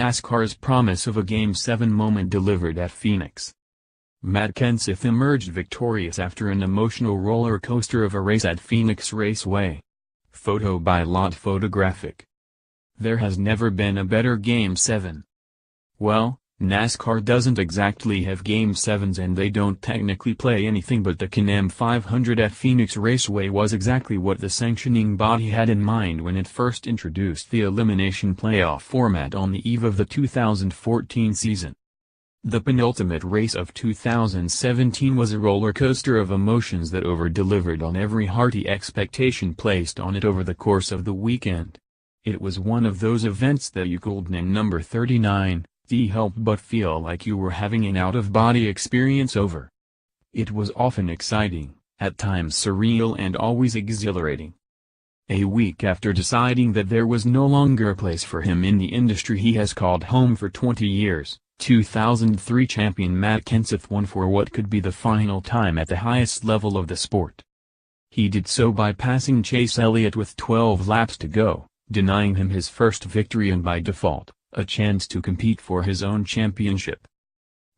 NASCAR's promise of a Game 7 moment delivered at Phoenix. Matt Kenseth emerged victorious after an emotional roller coaster of a race at Phoenix Raceway. Photo by LAT PHOTOGRAPHIC. There has never been a better Game 7. Well, NASCAR doesn't exactly have Game 7s and they don't technically play anything, but the Can-Am 500 at Phoenix Raceway was exactly what the sanctioning body had in mind when it first introduced the elimination playoff format on the eve of the 2014 season. The penultimate race of 2017 was a roller coaster of emotions that over-delivered on every hearty expectation placed on it over the course of the weekend. It was one of those events that you could name number 39. Help but feel like you were having an out-of-body experience over. It was often exciting, at times surreal and always exhilarating. A week after deciding that there was no longer a place for him in the industry he has called home for 20 years, 2003 champion Matt Kenseth won for what could be the final time at the highest level of the sport. He did so by passing Chase Elliott with 12 laps to go, denying him his first victory and by default, a chance to compete for his own championship.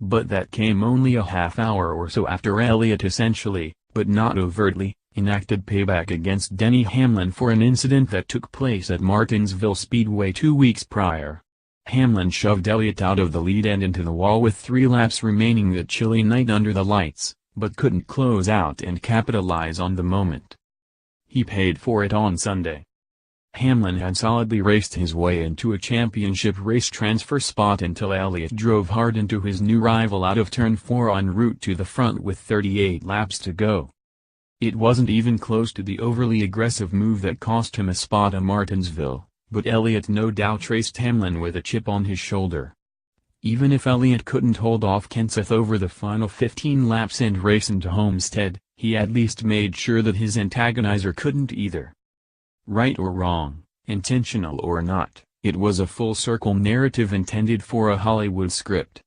But that came only a half hour or so after Elliott essentially, but not overtly, enacted payback against Denny Hamlin for an incident that took place at Martinsville Speedway 2 weeks prior. Hamlin shoved Elliott out of the lead and into the wall with 3 laps remaining that chilly night under the lights, but couldn't close out and capitalize on the moment. He paid for it on Sunday. Hamlin had solidly raced his way into a championship race transfer spot until Elliott drove hard into his new rival out of turn 4 en route to the front with 38 laps to go. It wasn't even close to the overly aggressive move that cost him a spot at Martinsville, but Elliott no doubt raced Hamlin with a chip on his shoulder. Even if Elliott couldn't hold off Kenseth over the final 15 laps and race into Homestead, he at least made sure that his antagonizer couldn't either. Right or wrong, intentional or not, it was a full-circle narrative intended for a Hollywood script.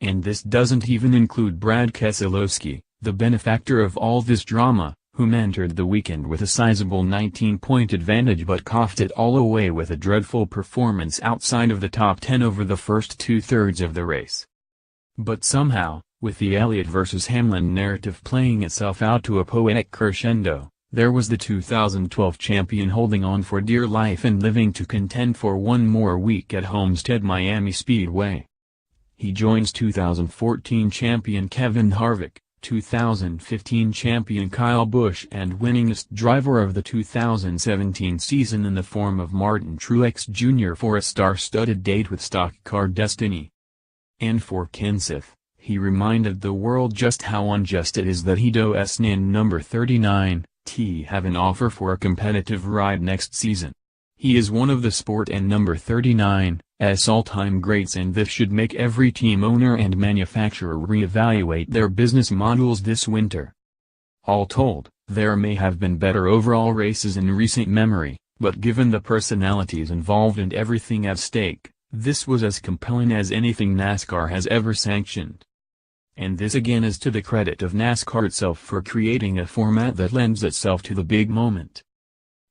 And this doesn't even include Brad Keselowski, the benefactor of all this drama, who entered the weekend with a sizable 19-point advantage but coughed it all away with a dreadful performance outside of the top 10 over the first 2/3 of the race. But somehow, with the Elliott versus Hamlin narrative playing itself out to a poetic crescendo, there was the 2012 champion holding on for dear life and living to contend for one more week at Homestead Miami Speedway. He joins 2014 champion Kevin Harvick, 2015 champion Kyle Busch and winningest driver of the 2017 season in the form of Martin Truex Jr. for a star-studded date with stock car destiny. And for Kenseth, he reminded the world just how unjust it is that he doesn't number 39. Have an offer for a competitive ride next season. He is one of the sport and number 39's all-time greats, and this should make every team owner and manufacturer reevaluate their business models this winter. All told, there may have been better overall races in recent memory, but given the personalities involved and everything at stake, this was as compelling as anything NASCAR has ever sanctioned. And this again is to the credit of NASCAR itself for creating a format that lends itself to the big moment.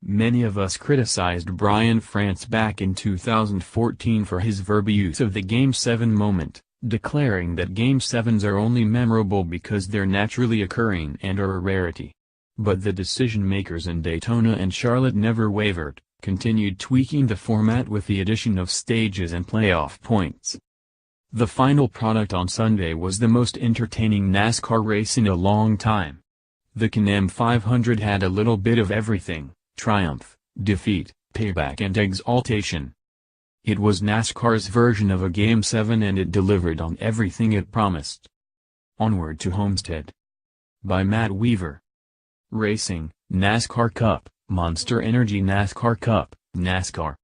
Many of us criticized Brian France back in 2014 for his verb use of the Game 7 moment, declaring that Game 7s are only memorable because they're naturally occurring and are a rarity. But the decision-makers in Daytona and Charlotte never wavered, continued tweaking the format with the addition of stages and playoff points. The final product on Sunday was the most entertaining NASCAR race in a long time. The Can-Am 500 had a little bit of everything: triumph, defeat, payback and exaltation. It was NASCAR's version of a Game 7 and it delivered on everything it promised. Onward to Homestead. By Matt Weaver. Racing, NASCAR Cup, Monster Energy NASCAR Cup, NASCAR.